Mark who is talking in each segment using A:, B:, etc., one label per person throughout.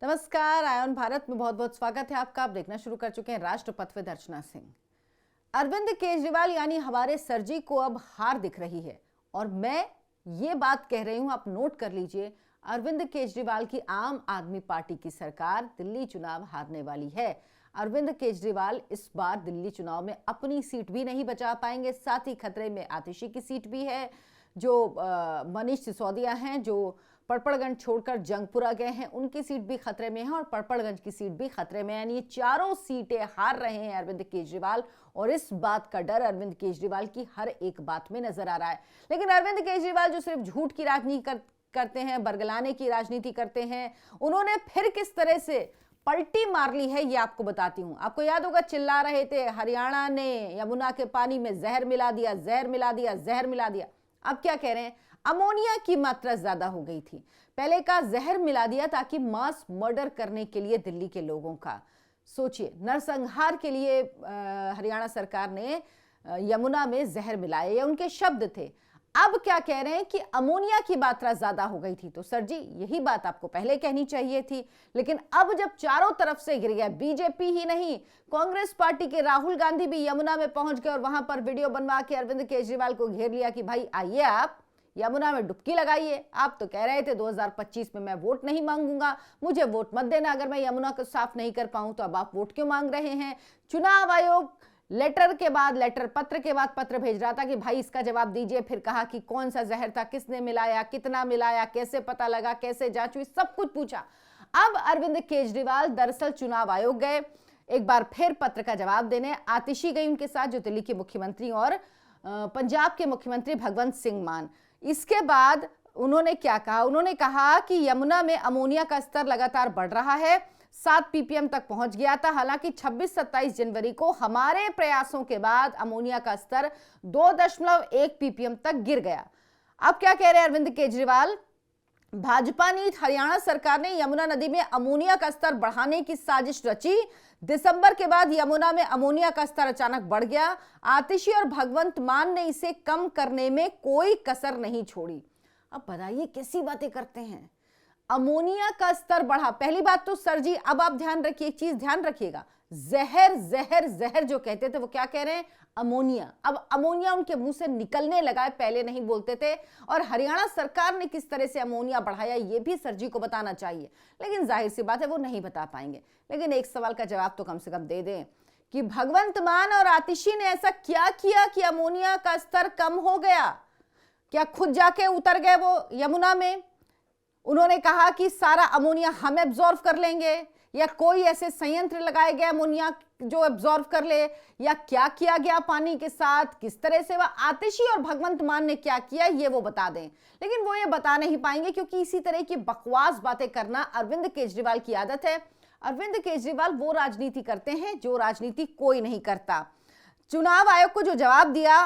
A: नमस्कार। आयन भारत में बहुत बहुत स्वागत है आपका। आप देखना शुरू कर चुके हैं राष्ट्रपथ विद अर्चना सिंह। अरविंद केजरीवाल यानी हमारे सर जी को अब हार दिख रही है और मैं ये बात कह रही हूं, आप नोट कर लीजिए। अरविंद केजरीवाल की आम आदमी पार्टी की सरकार दिल्ली चुनाव हारने वाली है। अरविंद केजरीवाल इस बार दिल्ली चुनाव में अपनी सीट भी नहीं बचा पाएंगे, साथ ही खतरे में आतिशी की सीट भी है। जो मनीष सिसोदिया हैं, जो पड़पड़गंज छोड़कर जंगपुरा गए हैं, उनकी सीट भी खतरे में है और पड़पड़गंज की सीट भी खतरे में है। यानी ये चारों सीटें हार रहे हैं अरविंद केजरीवाल और इस बात का डर अरविंद केजरीवाल की हर एक बात में नजर आ रहा है। लेकिन अरविंद केजरीवाल जो सिर्फ झूठ की राजनीति करते हैं, बरगलाने की राजनीति करते हैं, उन्होंने फिर किस तरह से पलटी मार ली है ये आपको बताती हूं। आपको याद होगा, चिल्ला रहे थे हरियाणा ने यमुना के पानी में जहर मिला दिया, जहर मिला दिया, जहर मिला दिया। अब क्या कह रहे हैं? अमोनिया की मात्रा ज्यादा हो गई थी। पहले का जहर मिला दिया ताकि मास मर्डर करने के लिए दिल्ली के लोगों का, सोचिए, नरसंहार के लिए हरियाणा सरकार ने यमुना में जहर मिलाया, ये उनके शब्द थे। अब क्या कह रहे हैं कि अमोनिया की मात्रा ज्यादा हो गई थी। तो सर जी, यही बात आपको पहले कहनी चाहिए थी। लेकिन अब जब चारों तरफ से गिर गया, बीजेपी ही नहीं, कांग्रेस पार्टी के राहुल गांधी भी यमुना में पहुंच गए और वहां पर वीडियो बनवा के अरविंद केजरीवाल को घेर लिया कि भाई आइए, आप यमुना में डुबकी लगाइए। आप तो कह रहे थे 2025 में मैं वोट नहीं मांगूंगा, मुझे वोट मत देना अगर मैं यमुना को साफ नहीं कर पाऊं। तो अब आप वोट क्यों मांग रहे हैं? चुनाव आयोग लेटर के बाद लेटर, पत्र के बाद पत्र भेज रहा था कि भाई इसका जवाब दीजिए। फिर कहा कि कौन सा जहर था, किसने मिलाया, कितना मिलाया, कैसे पता लगा, कैसे जांच हुई, सब कुछ पूछा। अब अरविंद केजरीवाल दरअसल चुनाव आयोग गए, एक बार फिर पत्र का जवाब देने। आतिशी गई उनके साथ, जो दिल्ली के मुख्यमंत्री और पंजाब के मुख्यमंत्री भगवंत सिंह मान। इसके बाद उन्होंने क्या कहा? उन्होंने कहा कि यमुना में अमोनिया का स्तर लगातार बढ़ रहा है, 7 ppm तक पहुंच गया था। हालांकि 26-27 जनवरी को हमारे प्रयासों के बाद अमोनिया का स्तर 2.1 ppm तक गिर गया। अब क्या कह रहे हैं अरविंद केजरीवाल? भाजपा नीत हरियाणा सरकार ने यमुना नदी में अमोनिया का स्तर बढ़ाने की साजिश रची। दिसंबर के बाद यमुना में अमोनिया का स्तर अचानक बढ़ गया। आतिशी और भगवंत मान ने इसे कम करने में कोई कसर नहीं छोड़ी। अब बताइए कैसी बातें करते हैं। अमोनिया का स्तर बढ़ा। पहली बात तो सर जी, अब आप ध्यान रखिए, एक चीज ध्यान रखिएगा, जहर जहर जहर जो कहते थे वो क्या कह रहे हैं? अमोनिया। अब अमोनिया उनके मुंह से निकलने लगा है, पहले नहीं बोलते थे। और हरियाणा सरकार ने किस तरह से अमोनिया बढ़ाया ये भी सर जी को बताना चाहिए, लेकिन जाहिर सी बात है वो नहीं बता पाएंगे। लेकिन एक सवाल का जवाब तो कम से कम दे दें कि भगवंत मान और आतिशी ने ऐसा क्या किया कि अमोनिया का स्तर कम हो गया? क्या खुद जाके उतर गए वो यमुना में? उन्होंने कहा कि सारा अमोनिया हम एब्जॉर्व कर लेंगे, या कोई ऐसे संयंत्र लगाए गए अमोनिया जो एब्जॉर्व कर ले, या क्या किया गया पानी के साथ, किस तरह से? वह आतिशी और भगवंत मान ने क्या किया ये वो बता दें, लेकिन वो ये बता नहीं पाएंगे क्योंकि इसी तरह की बकवास बातें करना अरविंद केजरीवाल की आदत है। अरविंद केजरीवाल वो राजनीति करते हैं जो राजनीति कोई नहीं करता। चुनाव आयोग को जो जवाब दिया,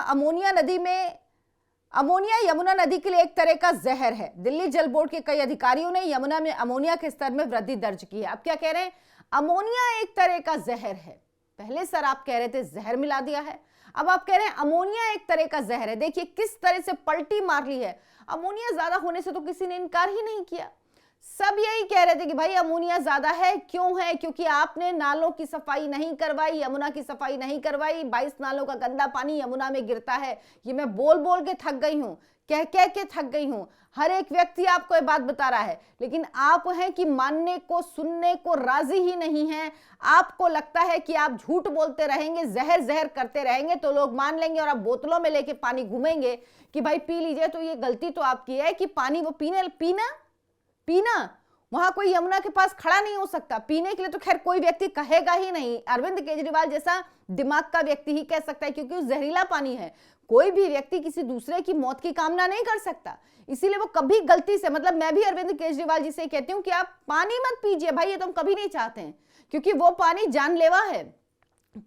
A: अमोनिया यमुना नदी के लिए एक तरह का जहर है। दिल्ली जल बोर्ड के कई अधिकारियों ने यमुना में अमोनिया के स्तर में वृद्धि दर्ज की है। अब क्या कह रहे हैं? अमोनिया एक तरह का जहर है। पहले सर आप कह रहे थे जहर मिला दिया है, अब आप कह रहे हैं अमोनिया एक तरह का जहर है। देखिए किस तरह से पलटी मार ली है। अमोनिया ज्यादा होने से तो किसी ने इनकार ही नहीं किया, सब यही कह रहे थे कि भाई अमोनिया ज्यादा है। क्यों है? क्योंकि आपने नालों की सफाई नहीं करवाई, यमुना की सफाई नहीं करवाई। 22 नालों का गंदा पानी यमुना में गिरता है। ये मैं बोल बोल के थक गई हूं, कह कह के थक गई हूं। हर एक व्यक्ति आपको ये बात बता रहा है, लेकिन आप हैं कि मानने को, सुनने को राजी ही नहीं है। आपको लगता है कि आप झूठ बोलते रहेंगे, जहर जहर करते रहेंगे तो लोग मान लेंगे और आप बोतलों में लेके पानी घूमेंगे कि भाई पी लीजिए। तो ये गलती तो आपकी है कि पानी वो पीना वहां कोई यमुना के पास खड़ा नहीं हो सकता पीने के लिए। तो खैर कोई व्यक्ति कहेगा ही नहीं, अरविंद केजरीवाल जैसा दिमाग का व्यक्ति ही कह सकता है, क्योंकि वो जहरीला पानी है। कोई भी व्यक्ति किसी दूसरे की मौत की कामना नहीं कर सकता, इसीलिए वो कभी गलती से, मतलब मैं भी अरविंद केजरीवाल जी से कहती हूँ कि आप पानी मत पीजिए भाई, ये तो हम कभी नहीं चाहते हैं, क्योंकि वो पानी जानलेवा है।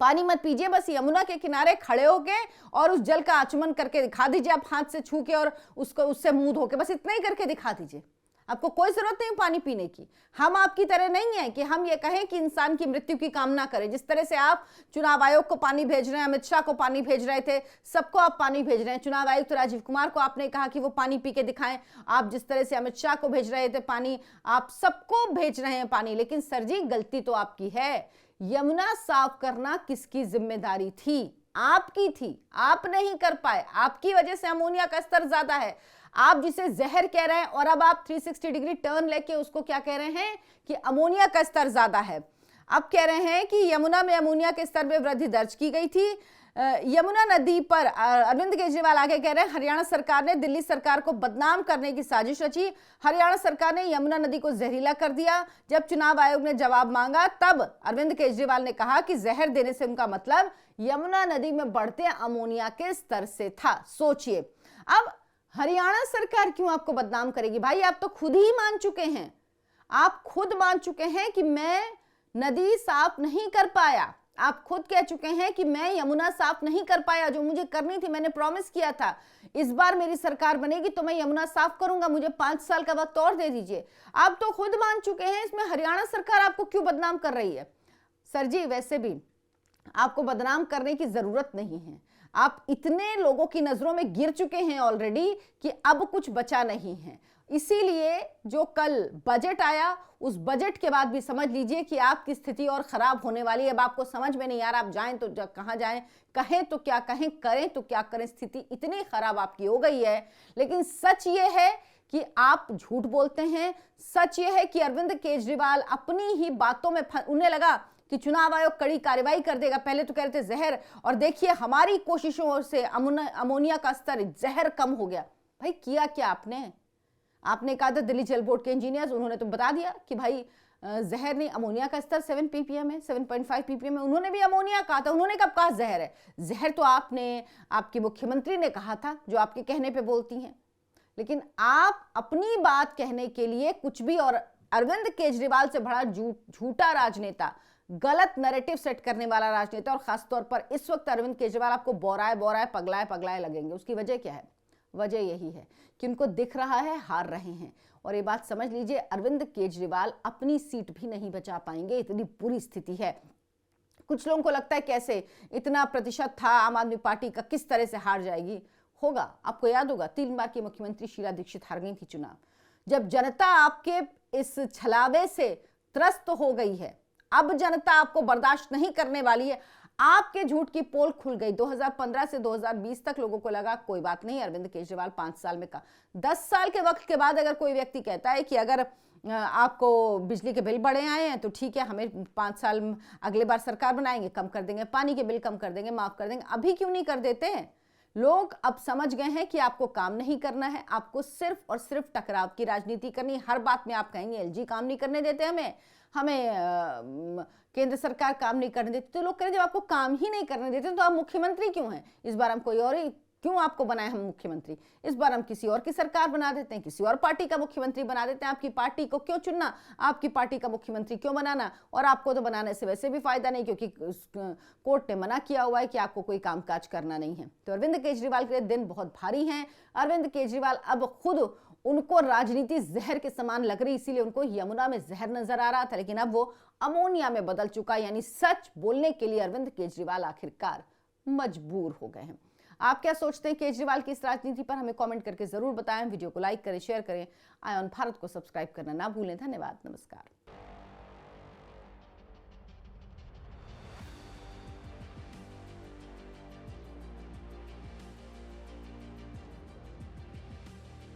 A: पानी मत पीजिए, बस यमुना के किनारे खड़े होके और उस जल का आचमन करके दिखा दीजिए, आप हाथ से छू के और उसको उससे मुंह धो के, बस इतना ही करके दिखा दीजिए। आपको कोई जरूरत नहीं पानी पीने की। हम आपकी तरह नहीं है कि हम ये कहें कि इंसान की मृत्यु की कामना करें। जिस तरह से आप चुनाव आयोग को पानी भेज रहे हैं, अमित शाह को पानी भेज रहे थे, सबको आप पानी भेज रहे हैं। चुनाव आयुक्त तो राजीव कुमार को आपने कहा कि वो पानी पी के दिखाएं। आप जिस तरह से अमित शाह को भेज रहे थे पानी, आप सबको भेज रहे हैं पानी। लेकिन सर जी, गलती तो आपकी है। यमुना साफ करना किसकी जिम्मेदारी थी? आपकी थी। आप नहीं कर पाए, आपकी वजह से अमोनिया का स्तर ज्यादा है। आप जिसे जहर कह रहे हैं और अब आप 360 डिग्री टर्न लेके उसको क्या कह रहे हैं कि अमोनिया का स्तर ज्यादा है। अब कह रहे हैं कि यमुना में अमोनिया के स्तर में वृद्धि दर्ज की गई थी। यमुना नदी पर अरविंद केजरीवाल आगे कह रहे हैं, हरियाणा सरकार ने दिल्ली सरकार को बदनाम करने की साजिश रची। हरियाणा सरकार ने यमुना नदी को जहरीला कर दिया। जब चुनाव आयोग ने जवाब मांगा तब अरविंद केजरीवाल ने कहा कि जहर देने से उनका मतलब यमुना नदी में बढ़ते अमोनिया के स्तर से था। सोचिए, अब हरियाणा सरकार क्यों आपको बदनाम करेगी? भाई, आप तो खुद ही मान चुके हैं। आप खुद मान चुके हैं कि मैं नदी साफ नहीं कर पाया। आप खुद कह चुके हैं कि मैं यमुना साफ नहीं कर पाया, जो मुझे करनी थी, मैंने प्रॉमिस किया था। इस बार मेरी सरकार बनेगी तो मैं यमुना साफ करूंगा, मुझे 5 साल का वक्त और दे दीजिए। आप तो खुद मान चुके हैं। इसमें हरियाणा सरकार आपको क्यों बदनाम कर रही है? सर जी, वैसे भी आपको बदनाम करने की जरूरत नहीं है। आप इतने लोगों की नजरों में गिर चुके हैं ऑलरेडी कि अब कुछ बचा नहीं है। इसीलिए जो कल बजट आया, उस बजट के बाद भी समझ लीजिए कि आपकी स्थिति और खराब होने वाली है। अब आपको समझ में नहीं आ रहा आप जाएं तो कहां जाएं, कहें तो क्या कहें, करें तो क्या करें। स्थिति इतनी खराब आपकी हो गई है। लेकिन सच ये है कि आप झूठ बोलते हैं। सच ये है कि अरविंद केजरीवाल अपनी ही बातों में उन्हें लगा कि चुनाव आयोग कड़ी कार्रवाई कर देगा। पहले तो कह रहे थे जहर, और देखिए हमारी कोशिशों से अमोनिया का स्तर जहर कम हो गया। भाई, किया क्या आपने? आपने कहा था दिल्ली जल बोर्ड के इंजीनियर्स, उन्होंने तो बता दिया कि भाई जहर नहीं, अमोनिया का स्तर 7 ppm है, 7.5 ppm है। उन्होंने भी अमोनिया कहा था। उन्होंने कब कहा जहर है? जहर तो आपने, आपके मुख्यमंत्री ने कहा था, जो आपके कहने पे बोलती हैं। लेकिन आप अपनी बात कहने के लिए कुछ भी, और अरविंद केजरीवाल से बड़ा झूठा राजनेता, गलत नैरेटिव सेट करने वाला राजनेता, और खासतौर पर इस वक्त अरविंद केजरीवाल आपको बोराए बोराए पगलाए पगलाए लगेंगे। उसकी वजह क्या है? वजह यही है कि उनको दिख रहा है हार रहे हैं। और ये बात समझ लीजिए, अरविंद केजरीवाल अपनी सीट भी नहीं बचा पाएंगे, इतनी बुरी स्थिति है। कुछ लोगों को लगता है कैसे इतना प्रतिशत था आम आदमी पार्टी का, किस तरह से हार जाएगी। होगा, आपको याद होगा 3 बार की मुख्यमंत्री शीला दीक्षित हार गई थी चुनाव। जब जनता आपके इस छलावे से त्रस्त हो गई है, अब जनता आपको बर्दाश्त नहीं करने वाली है। आपके झूठ की पोल खुल गई। 2015 से 2020 तक लोगों को लगा कोई बात नहीं, अरविंद केजरीवाल 5 साल में का 10 साल के वक्त के बाद अगर कोई व्यक्ति कहता है कि अगर आपको बिजली के बिल बढ़े आए हैं तो ठीक है, हमें 5 साल अगले बार सरकार बनाएंगे, कम कर देंगे, पानी के बिल कम कर देंगे, माफ कर देंगे। अभी क्यों नहीं कर देते हैं? लोग अब समझ गए हैं कि आपको काम नहीं करना है, आपको सिर्फ और सिर्फ टकराव की राजनीति करनी। हर बात में आप कहेंगे एलजी काम नहीं करने देते, हमें केंद्र सरकार काम नहीं करने देती। तो लोग कह रहे जब आपको काम ही नहीं करने देते तो आप मुख्यमंत्री क्यों हैं? इस बार हम कोई और ही क्यों आपको बनाए हम मुख्यमंत्री? इस बार हम किसी और की सरकार बना देते हैं, किसी और पार्टी का मुख्यमंत्री बना देते हैं। आपकी पार्टी को क्यों चुनना, आपकी पार्टी का मुख्यमंत्री क्यों बनाना? और आपको तो बनाने से वैसे भी फायदा नहीं, क्योंकि कोर्ट ने मना किया हुआ है कि आपको कोई कामकाज करना नहीं है। तो अरविंद केजरीवाल के दिन बहुत भारी हैं। अरविंद केजरीवाल अब खुद, उनको राजनीति जहर के समान लग रही, इसीलिए उनको यमुना में जहर नजर आ रहा था, लेकिन अब वो अमोनिया में बदल चुका। यानी सच बोलने के लिए अरविंद केजरीवाल आखिरकार मजबूर हो गए हैं। आप क्या सोचते हैं केजरीवाल की इस राजनीति पर? हमें कमेंट करके जरूर बताएं। वीडियो को लाइक करें, शेयर करें। आय ऑन भारत को सब्सक्राइब करना ना भूलें। धन्यवाद, नमस्कार।